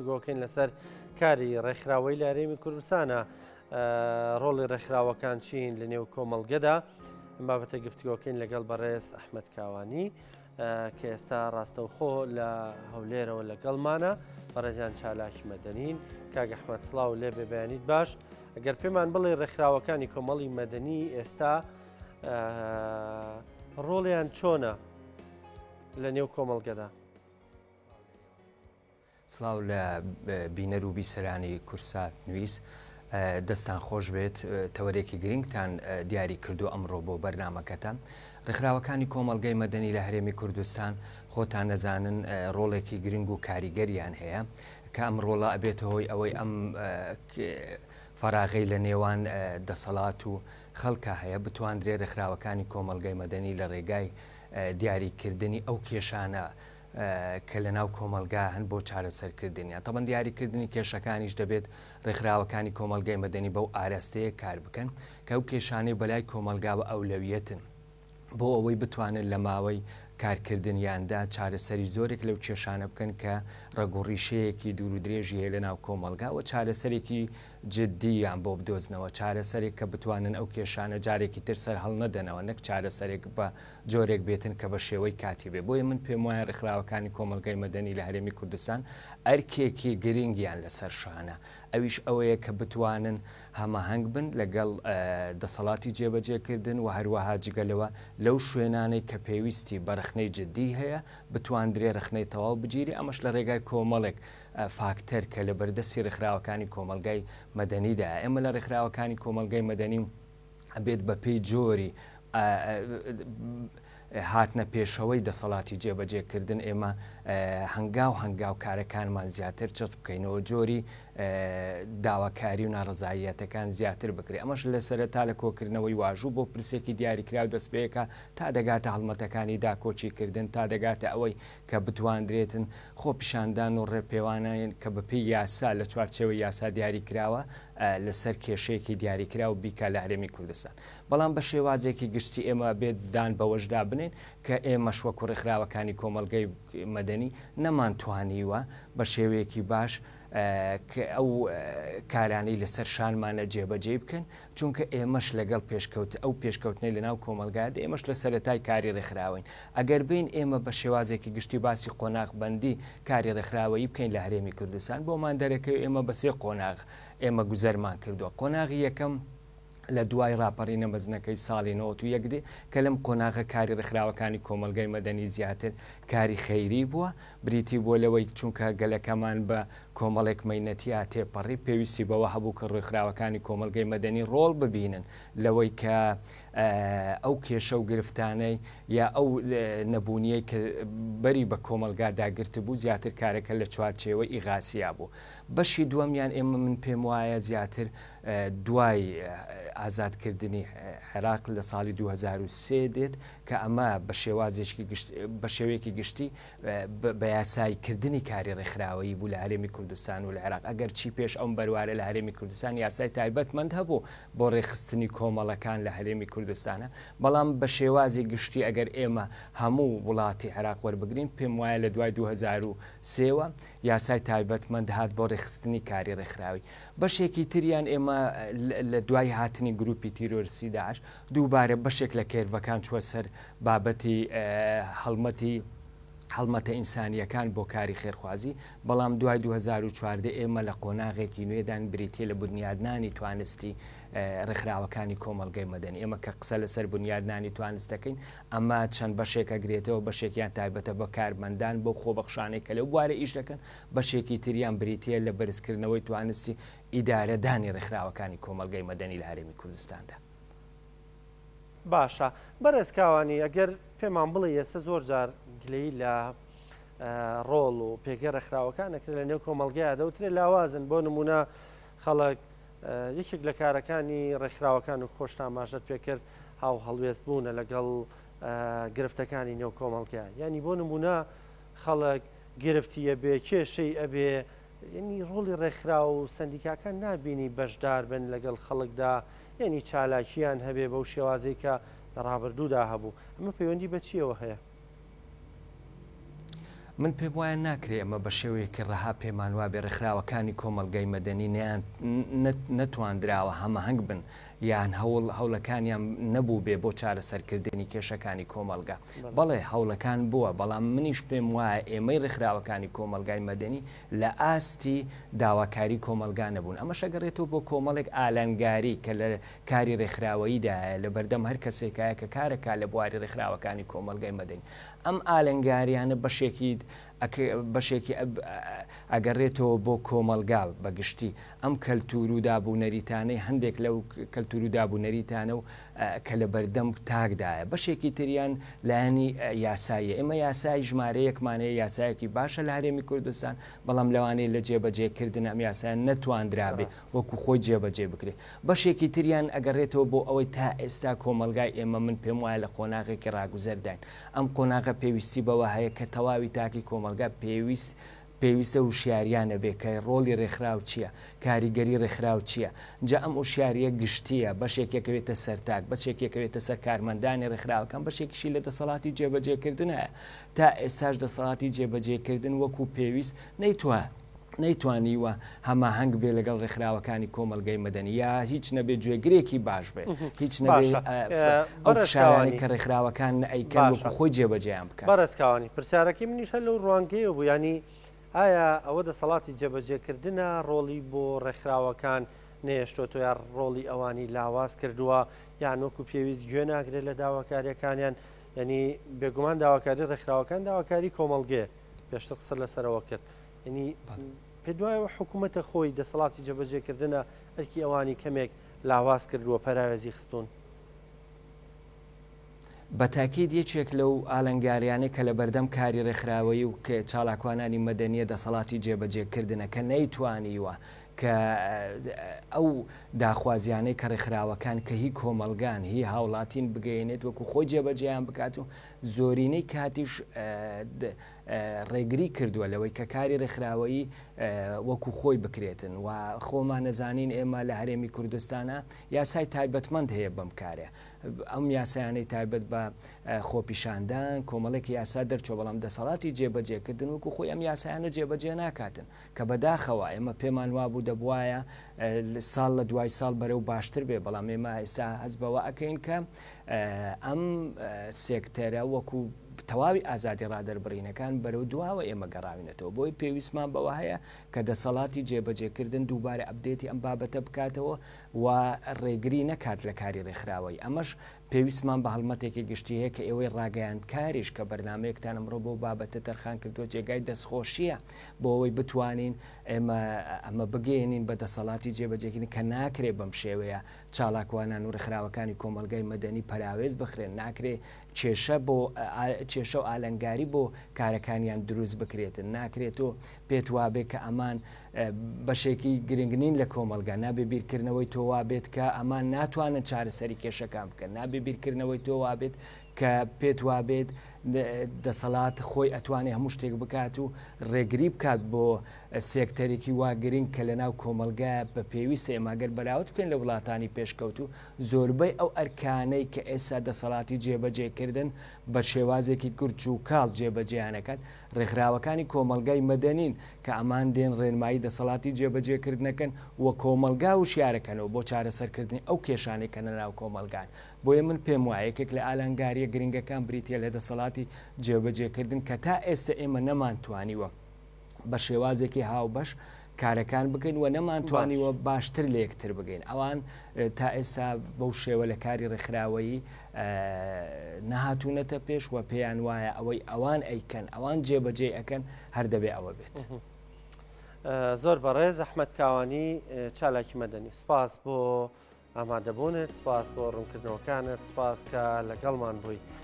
گۆکەین لەسەر کاری ڕێکخراوەی لە هەرێمی کوردستانە ڕۆڵی ڕێکخراوەکان چین لە نێو کۆمەڵگەدا ئەم بابەتە گفتگۆکەین لەگەڵ بەڕێز ئەحمەد کاوانی کە ئێستا ڕاستەوخۆ لە هەولێرەوە لەگەڵمانە بەڕێزیان چالاکی مەدەنین کاک ئەحمەد سڵاو لێ بێ بەیانیت باش ئەگەر پێمان بڵێ ڕێکخراوەکانی کۆمەڵی مەدەنی ئێستا ڕۆڵیان چۆنە لە نێو کۆمەڵگەدا؟ سڵاو لە بینەر و بیسەرانی کورسات نوویست دەستان خۆش بێت تەوەرێکی گرنگتان دیاری کردو ئەمڕۆ بۆ بەرنامەکەتان. ڕێکخراوەکانی کۆمەڵگەی مەدەنی لە هەرێمی کوردستان خۆتان نەزانن ڕۆڵێکی گرنگ و کاریگەریان هەیە کە ئەم ڕۆڵە ئەبێتە هۆی ئەوەی ئەم فەراغەی لە نێوان دەسەڵات و خەڵکە هەیە بتواندرێ ڕێکخراوەکانی کۆمەڵگەی مەدەنی لە ڕێگای دیاریکردنی ئەو کێشانە کە لە ناو کۆمەلگا هەن بۆ چارەسەرکردنیان تەبەن دیاریکردنی کێشەکانیش دەبێت ڕێکخراوەکانی کۆمەلگای مەدەنی بەو ئاراستەیە کار بکەن کە ئەو کێشانەی بەلای کۆمەلگاوە ئەولەویەتن بۆ ئەوەی بتوانن لە ماوەی کارکردنیاندا چارەسەری زۆرێک لەو کێشانە بکەن کە ڕێگوڕیشەیەکی دوور و درێژی هەیە لە ناو کۆمەلگاوە چارەسەرێکی جددیان بۆ بدۆزنەوە چارەسەرێک کە بتوانن ئەو کێشانە جارێکی تر سەر هەڵ نەدەنەوە نەک چارەسەرێک بە جۆرێک بێتن کە بە شێوەی کاتی بێ بۆیە من پێم وایە ڕێکخراوەکانی کۆمەلگای مەدەنی لە هەرێمی کوردستان ئەرکێکی گرنگیان لەسەر شانە ئەویش ئەوەیە کە بتوانن هەماهەنگ بن لەگەڵ دەسەڵاتی جێبەجێکردن و هەروەها جگەلەوە لەو شوێنانەی کە پێویستی بەرەخنەی جددی هەیە بتواندرێ رەخنەی تەواو بگیری ئەمەش لە ڕێگای کۆمەڵێک فاکتەر کە لە بەردەستی ڕێکخراوەکانی کۆمەلگای مەدەنیدا ئێمە لە ڕێکخراوەکانی کۆمەلگای مەدەنی ئەبێت بە پێی جۆری هاتنە پێشەوەی دەسەڵاتی جێبەجێکردن ئێمە هەنگاو کارەکانمان زیاتر چت بکەینەوە جۆری داواکاری و ناڕزایەتەکان زیاتر بکرێت ئەمەش لە سەرەتا لە کۆکردنەوەی واژوو بۆ پرسێکی دیاریکراو دەستپێکە تا دەگاتە هەڵمەتەکانی داکۆچیکردن تا دەگاتە ئەوەی کە بتواندرێتن خۆ پیشاندان و ڕێپێوانین کە بەپێی یاسا لە چوارچێوەی یاسا دیاریکراوە لەسەر کێشەیەکی دیاریکرا و بیکە لە هەرێمی کوردستان بەڵام بە شێوازێکی گشتی ئێمە بێت دان بەوەشدا بنێن کە ئێمە شوەکو ڕێکخراوەکانی کۆمەلگەی مەدەنی نەمانتوانیوە بە شێوەیەکی باش ئەو کارانەی لەسەر شانمانە جێبەجێ بکەن چونکە ئێمەش لەگەڵ ئەو پێشکەوتنەی لە ناو کۆمەلگادا ئێمەش لە سەرەتای کاری ڕێکخراوین ئەگەر بین ئێمە بە شێوازێکی گشتی باسی قۆناغبەندی کاری ڕێکخراوەیی بکەین لە هەرێمی کوردستان بۆمان دەرەکەوێت ئێمە بە سێ قۆناغ ئێمە گوزەرمان کردووە قۆناغی یەکەم لە دوای راپەڕی نەمەزنەکەی ساڵی 91 دێ کە لەم قۆناغە کاری ڕێکخراوەکانی کۆمەلگای مەدەنی زیاتر کاری خەیری بووە بریتی بۆ لەوەی چونکە گەلەکەمان بە کۆمەڵێک مەینەتیا تێپەڕی پێویستی بەوە هەبوو کە ڕێکخراوەکانی کۆمەلگای مەدەنی ڕۆڵ ببینن لەوەی کە ئەو کێشە و گرفتانەی یا ئەو نەبوونیەی کە بەری بە کۆمەلگا داگرت بوو زیاتر کارەکە لە چوارچێوە ئیغاسیا بوو بەشی دووەمیان ئێمە من پێم وایە زیاتر دوای ئازادکردنی عێراق لە ساڵی 2023 دێت کە ئەمە بە شێوەیەکی گشتی بە یاسایکردنی کاری ڕێکخراوەیی بوو لە هەرێمی کوردستان و لە عێراق ئەگەر چی پێش ئەم بەروارە لە هەرێمی کوردستان یاسای تایبەتمەند هەبوو بۆ ڕێخستنی کۆمەڵەکان لە هەرێمی کوردستانە بەڵام بە شێوازی گشتی ئەگەر ئێمە هەموو وڵاتی عێراق وەربگرین پێم وایە لە دوای 2023ەوە یاسای تایبەتمەند هات بۆ ڕێخستنی کاری ڕێکخراوی بەشێکی تریان ئێمە لە دوای هاتنی گروپی تیرۆریستی داعش دووبارە بەشێک لە کێرڤەکان چوە سەر بابەتی هەڵمەتە ئینسانیەکان بۆ کاری خێرخوازی بەڵام دوای 2014 ئێمە لە قۆناغێکی نوێدان بریتیە لە بنیادنانی توانستی ڕێکخراوەکانی کۆمەلگای مەدەنی ئێمە کە قسە لەسەر بنیادنانی توانستەکەین ئەمە چەند بەشێکە گرێتەوە بەشێکیان تایبەتە بە کارمەندان بۆ خۆبەخشانەی کە لەو بوارە ئیش دەکەن بەشێکی تریان بریتیە لە بەرزکردنەوەی توانستی ئیدارەدانی ڕێکخراوەکانی کۆمەلگای مەدەنی لە هەرێمی کوردستاندا. باشە بەڕێز کاوانی ئەگەر پێمان بڵێ ئێستا زۆر جار گلەی لە ڕۆڵ و پێگەی ڕێکخراوەکانەکرد لە نێو کۆمەلگایە دەوترێت لاوازن بۆ نمونە خەڵک یەکێک لە کارەکانی ڕێکخراوەکان و خۆشتان باشەت پێکرد هاو هەڵوێست بوونە لەگەڵ گرفتەکانی نێو کۆمەلگا ینی بۆ نمونە خەڵک گرفتیە بێ کێشەی ئەبێ ینی ڕۆڵی ڕێکخرا و سندیکاکان نابینی بەشدار بن لەگەڵ خەڵکدا ینی چالاکیان هەبێ بەو شێوازەی کە لە ڕابردوودا هەبوو ئەمە پەیوەندی بە چیەوە هەیە؟ من پێم وایە ناکرێ ئەمە بە شێوەیەکی ڕەها پێمان وابێ ڕێکخراوەکانی کۆمەلگای مەدەنی نەتواندراوە هەمەهەنگ بن یان هەوڵەکانیان نەبوو بێ بۆ چارەسەرکردنی کێشەکانی کۆمەلگا. بەڵێ هەوڵەکان بووە، بەڵام منیش پێم وایە ئێمەی ڕێکخراوەکانی کۆمەلگای مەدەنی لە ئاستی داواکاری کۆمەلگا نەبوون. ئەمە شەگەڕێتەوە بۆ کۆمەڵێک ئالانگاری کە لە کاری ڕێکخراوەییدایە لە بەردەم هەر کەسێکایە کە کارەکە لە بواری ڕێکخراوەکانی کۆمەلگای مەدەنی. ئەم ئالنگاریانە بەشێکی ئەگەڕێتەوە بۆ کۆمەلگا بەگشتی ئەم کەلتور و دابوونەریتانەی هەندێک لەو کەلتور و دابوونەریتانە و کە لە بەردەم تاکدایە. بەشێکی تریان لایەنی یاساییە. ئێمە یاسای ژمارەیەکمانەیە، یاسایەکی باشە لە هەرێمی کوردستان، بەڵام لەوانەیە لە جێبەجێکردن ئەم یاسایان نەتواندرابێ وەکو خۆی جێبەجێ بکرێت. بەشێکی تریان ئەگەڕێتەوە بۆ ئەوەی تا ئێستا کۆمەلگای ئێمە من پێم وایە لە قۆناغێکی ڕاگوزەرداین. ئەم قۆناغە پێویستی بەوە هەیە کە تەواوی تاکی کۆمەلگا پێویستە وشیاریانە بێ کە ڕۆڵی ڕێکخراو چییە، کاریگەری ڕێکخراو چییە. جا ئەم وشیاریە گشتیە، بەشێکێکەوێتە سەرتاک، بەشێکێکەوێتە سەر کارمەندانی ڕێکخراوەکان، بەشێکیشی لە دەسەڵاتی جێبەجێکردنە. تا ئێستاش دەسەڵاتی جێبەجێکردن وەکو پێویست نەیتوانیوە هەماهەنگ بێ لەگەڵ ڕێکخراوەکانی کۆمەلگای مەدەنی، یا هیچ نەبێت گوێگرێکی باش بێت، هیچ نەبێت ئەو شایانی کە ڕێکخراوەکان ئەیکەن وەکو خۆی جێبەجێیان بکات. بەڕێزکاوانی پرسیارەکەی منیش هەر لەو ڕوانگەیە بوو، ینی ئایا ئەوە دەسەڵاتی جێبەجێکردنە ڕۆڵی بۆ ڕێکخراوەکان نێشتۆ یا ڕۆڵی ئەوانی لاواز کردووە، یان وەکو پێویست گوێ ناگرێت لە داواکاریەکانیان؟ ینی بێگومان داواکاری ڕێکخراوەکان داواکاری کۆمەلگەیە، پێشتر قسە لەسەرەوە کرد. ینی پێ دوایەوە حکوومەتە خۆی دەسەڵاتی جێبەجێکردنە ئەرکی ئەوانی کەمێک لاواز کردووە پەراوێزی خستون؟ بە تاکید یەکێک لەو ئالنگاریانە کە لە بەردەم کاری ڕێکخراوەیی و کە چالاکوانانی مەدەنیە دەسەڵاتی جێبەجێکردنە کە نەیتوانیوە کە ئەو داخوازیانەی کە ڕێکخراوەکان کە هی کۆمەلگان هی هاوڵاتین بگەێنێت وەکو خۆی جێبەجێیان بکات و زۆرینەی کاتیش ڕێگری کردووە لەوەی کە کاری ڕێکخراوەیی وەکو خۆی بکرێتن و خۆمان نەزانین ئێمە لە هەرێمی کوردستانە یاسای تایبەتمەند هەیە بەم کارێ. ئەم یاسایانەی تایبەت بە خۆپیشاندان کۆمەڵێکی یاسا دەرچۆ، بەڵام دەسەڵاتی جێبەجێکردن وەکو خۆی ئەم یاسایانە جێبەجێ ناکاتن کە بەداخەوە ئێمە پێمان وابوو دەبواە ساڵ لە دوای ساڵ بەرەو باشتر بێ، بەڵام ئێمە ئێستا هەست بەوە ئەکەین کە ئەم سێکتەرە وەکو تەواوی ئازادی ڕادەربڕینەکان بەرەو دواوە ئێمە گەڕاوینەتەوە. بۆی پێویستمان بەوە هەیە کە دەسەڵاتی جێبەجێکردن دووبارە ئەپدێتی ئەم بابەتە بکاتەوە و ڕێگری نەکات لە کاری ڕێکخراوەی. ئەمەش پێویستمان بە هەڵمەتێکی گشتی هەیە کە ئێوەی ڕاگەیاند کاریش کە بەرنمەیەکتان ئەمڕۆ بۆ بابەتە تەرخان کردووە جێگای دەستخۆشیە بۆ ئەوەی بتوانین ئەمە بگەێنین بە دەسەڵاتی جێبەجێکردن کە ناکرێت بەم شێوەیە چالاکوانان و ڕێکخراوەکانی کۆمەلگای مەدەنی پەراوێز بخرێن، ناکرێت کێشە و ئالنگاری بۆ کارەکانیان دروست بکرێتن، ناکرێتەوە پێت وابێت کە ئەمان بەشێکی گرنگنین لە کۆمەلگا، نابێ بیرکردنەوەی تۆ وابێت کە ئەمان ناتوانن چارەسەری کێشەکان بکەن، نابێ بیرکردنەوەی تۆ وابێت کە پێت وابێت دەسەڵات خۆی ئەتوانێت هەموو شتێک بکات و ڕێگری بکات بۆ سێکتەرێکی وا گرنگ کە لە ناو کۆمەلگایە بە پێویستە ئێماگەر بەراورد بکەین لە وڵاتانی پێشکەوت و زۆربەی ئەو ئەرکانەی کە ئێستا دەسەڵاتی جێبەجێکردن بە شێوازێکی گورج و کاڵ جێبەجێیانەکەن ڕێکخراوەکانی کۆمەلگای مەدەنین کە ئەمان دێن ڕێنمایی دەسەڵاتی جێبەجێکردنەکەن و کۆمەلگا و شیارەکەنەوە بۆ چارەسەرکردنی ئەو کێشانەی کە نەناو کۆمەلگان. بۆیە من پێم وایە یەکێک لە ئالانگاریە گرنگەکان بریتە لە دەسەڵاتی جێبەجێکردن کە تا ئێستا ئێمە نەمانتوانیوە بە شێوازێکی هاوبەش کارەکان بکەین و نەمانتوانیوە باشتر لە یەکتر بگەین. ئەوان تا ئێستا بەو شێوە لە کاری ڕێکخراوەیی نەهاتوونەتە پێش و پێیان وایە ئەوەی ئەوان ئەیکەن ئەوان جێبەجێ ئەەکەن هەر دەبێ ئەوە بێت. زۆر بەڕێز ئەحمەد کاوانی چالاکی مەدەنی، سپاس بۆ ئامادەبوونت، سپاس بۆ ڕوونکردنەوەکانت، سپاس کە لەگەڵمان بووی.